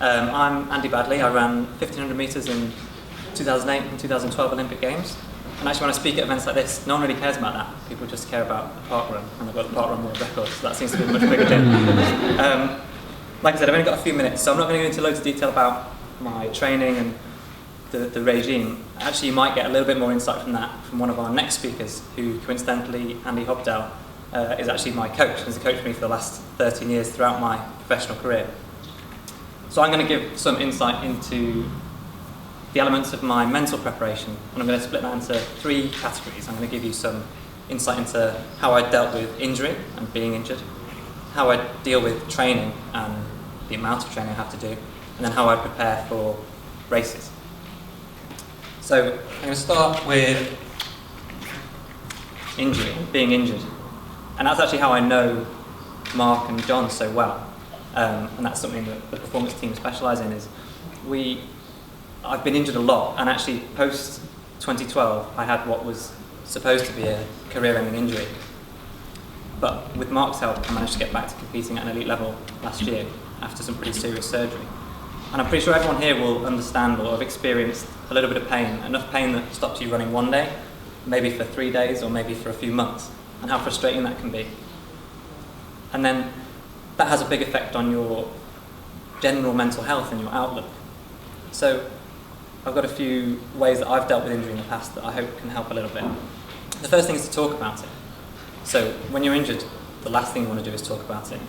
I'm Andy Baddeley. I ran 1500 metres in 2008 and 2012 Olympic Games. And actually when I speak at events like this, no one really cares about that. People just care about the park run, and I've got the park run world record, so that seems to be a much bigger deal. Like I said, I've only got a few minutes, so I'm not going to go into loads of detail about my training and the regime. Actually, you might get a little bit more insight from that from one of our next speakers, who coincidentally, Andy Hobdell, is actually my coach. He's coached me for the last 13 years throughout my professional career. So I'm going to give some insight into the elements of my mental preparation, and I'm going to split that into 3 categories. I'm going to give you some insight into how I dealt with injury and being injured, how I deal with training and the amount of training I have to do, and then how I prepare for races. So I'm going to start with injury, being injured. And that's actually how I know Mark and John so well. And that's something that the performance team specialise in. I've been injured a lot, and actually post 2012 I had what was supposed to be a career-ending injury. But with Mark's help I managed to get back to competing at an elite level last year after some pretty serious surgery. And I'm pretty sure everyone here will understand or have experienced a little bit of pain, enough pain that stops you running one day, maybe for 3 days or maybe for a few months, and how frustrating that can be. And then that has a big effect on your general mental health and your outlook. So I've got a few ways that I've dealt with injury in the past that I hope can help a little bit. The first thing is to talk about it. So when you're injured, the last thing you want to do is talk about it.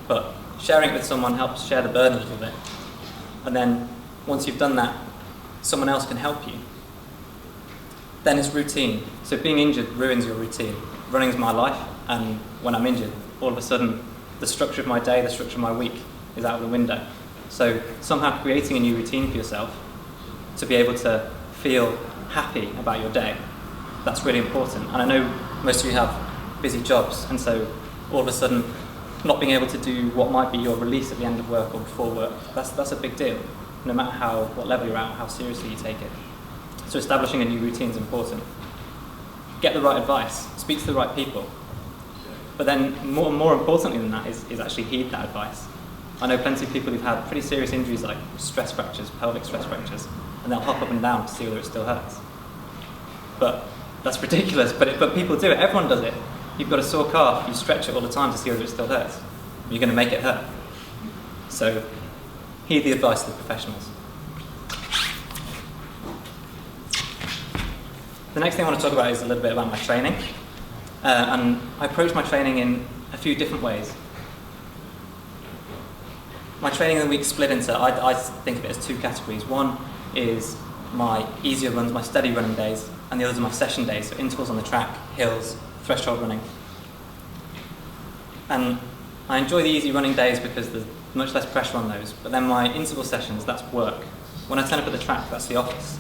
But sharing it with someone helps share the burden a little bit. And then once you've done that, someone else can help you. Then it's routine. So being injured ruins your routine. Running is my life, and when I'm injured, all of a sudden the structure of my day, the structure of my week is out of the window. So somehow creating a new routine for yourself to be able to feel happy about your day, that's really important. And I know most of you have busy jobs, and so all of a sudden not being able to do what might be your release at the end of work or before work, that's a big deal, no matter what level you're at, how seriously you take it. So establishing a new routine is important. Get the right advice, speak to the right people. But then more importantly than that is actually heed that advice. I know plenty of people who've had pretty serious injuries like stress fractures, pelvic stress fractures, and they'll hop up and down to see whether it still hurts. But that's ridiculous, but people do it, everyone does it. You've got a sore calf, you stretch it all the time to see whether it still hurts. You're going to make it hurt. So heed the advice of the professionals. The next thing I want to talk about is a little bit about my training. And I approach my training in a few different ways. My training in the week split into, I think of it as 2 categories. One is my easier runs, my steady running days, and the others are my session days, so intervals on the track, hills, threshold running. And I enjoy the easy running days because there's much less pressure on those, but then my interval sessions, that's work. When I turn up at the track, that's the office.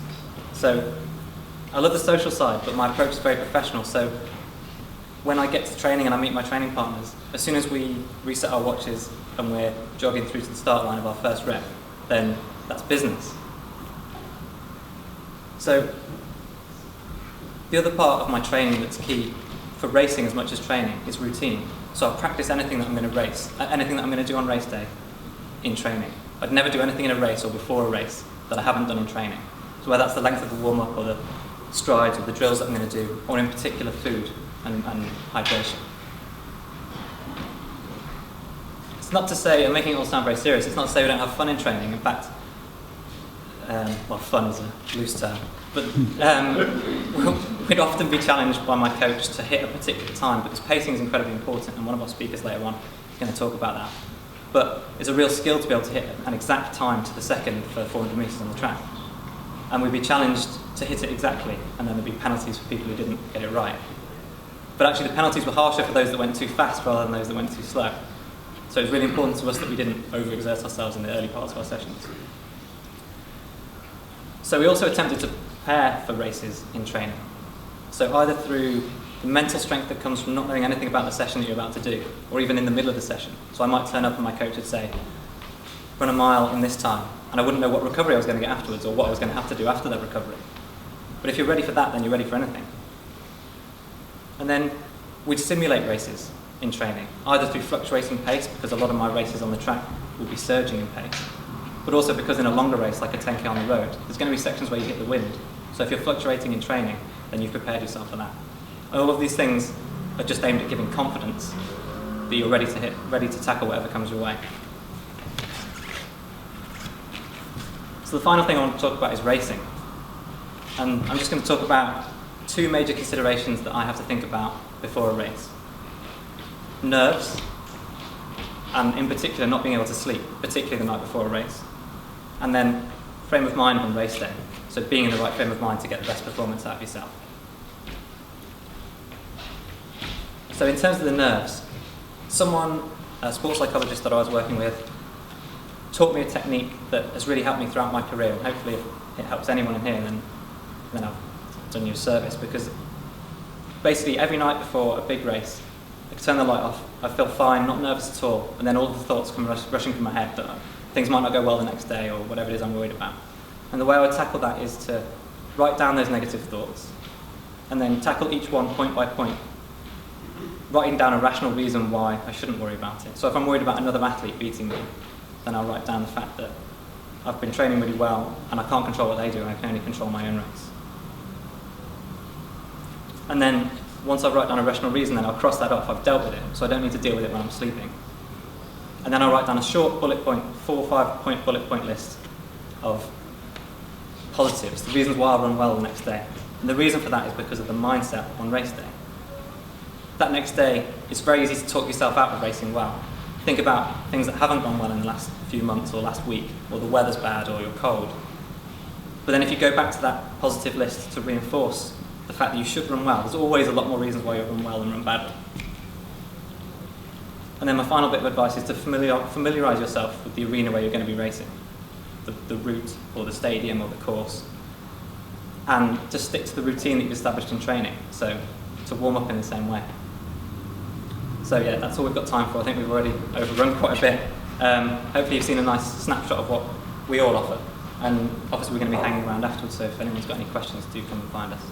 So I love the social side, but my approach is very professional. So when I get to training and I meet my training partners, as soon as we reset our watches and we're jogging through to the start line of our first rep, then that's business. So the other part of my training that's key for racing as much as training is routine. So I practice anything that I'm going to race, anything that I'm going to do on race day in training. I'd never do anything in a race or before a race that I haven't done in training. So whether that's the length of the warm-up or the strides or the drills that I'm going to do, or in particular food and hydration. It's not to say, I'm making it all sound very serious, it's not to say we don't have fun in training. In fact, well, fun is a loose term, but we'd often be challenged by my coach to hit a particular time because pacing is incredibly important, and one of our speakers later on is going to talk about that. But it's a real skill to be able to hit an exact time to the second for 400 metres on the track. And we'd be challenged to hit it exactly, and then there'd be penalties for people who didn't get it right. But actually the penalties were harsher for those that went too fast rather than those that went too slow. So it's really important to us that we didn't overexert ourselves in the early parts of our sessions. So we also attempted to prepare for races in training. So either through the mental strength that comes from not knowing anything about the session that you're about to do, or even in the middle of the session. So I might turn up and my coach would say, run a mile in this time, and I wouldn't know what recovery I was going to get afterwards or what I was going to have to do after that recovery. But if you're ready for that, then you're ready for anything. And then we'd simulate races in training, either through fluctuating pace, because a lot of my races on the track would be surging in pace, but also because in a longer race, like a 10k on the road, there's going to be sections where you hit the wind. So if you're fluctuating in training, then you've prepared yourself for that. And all of these things are just aimed at giving confidence that you're ready to tackle whatever comes your way. So the final thing I want to talk about is racing. And I'm just going to talk about two major considerations that I have to think about before a race. Nerves, and in particular not being able to sleep, particularly the night before a race. And then frame of mind on race day, so being in the right frame of mind to get the best performance out of yourself. So in terms of the nerves, a sports psychologist that I was working with, taught me a technique that has really helped me throughout my career, and hopefully if it helps anyone in here, then I've done you a service, because basically every night before a big race, I turn the light off, I feel fine, not nervous at all, and then all the thoughts come rushing through my head that things might not go well the next day or whatever it is I'm worried about. And the way I would tackle that is to write down those negative thoughts and then tackle each one point by point, writing down a rational reason why I shouldn't worry about it. So if I'm worried about another athlete beating me, then I'll write down the fact that I've been training really well and I can't control what they do, and I can only control my own race. And then once I write down a rational reason, then I'll cross that off. I've dealt with it, so I don't need to deal with it when I'm sleeping. And then I'll write down a short bullet point, 4 or 5 point bullet point list of positives, the reasons why I'll run well the next day. And the reason for that is because of the mindset on race day. That next day, it's very easy to talk yourself out of racing well. Think about things that haven't gone well in the last few months or last week, or the weather's bad or you're cold. But then if you go back to that positive list to reinforce the fact that you should run well, there's always a lot more reasons why you run well than run badly. And then my final bit of advice is to familiarise yourself with the arena where you're going to be racing, the route or the stadium or the course, and just stick to the routine that you've established in training, so to warm up in the same way. So yeah, that's all we've got time for. I think we've already overrun quite a bit. Hopefully you've seen a nice snapshot of what we all offer, and obviously we're going to be hanging around afterwards, so if anyone's got any questions, do come and find us.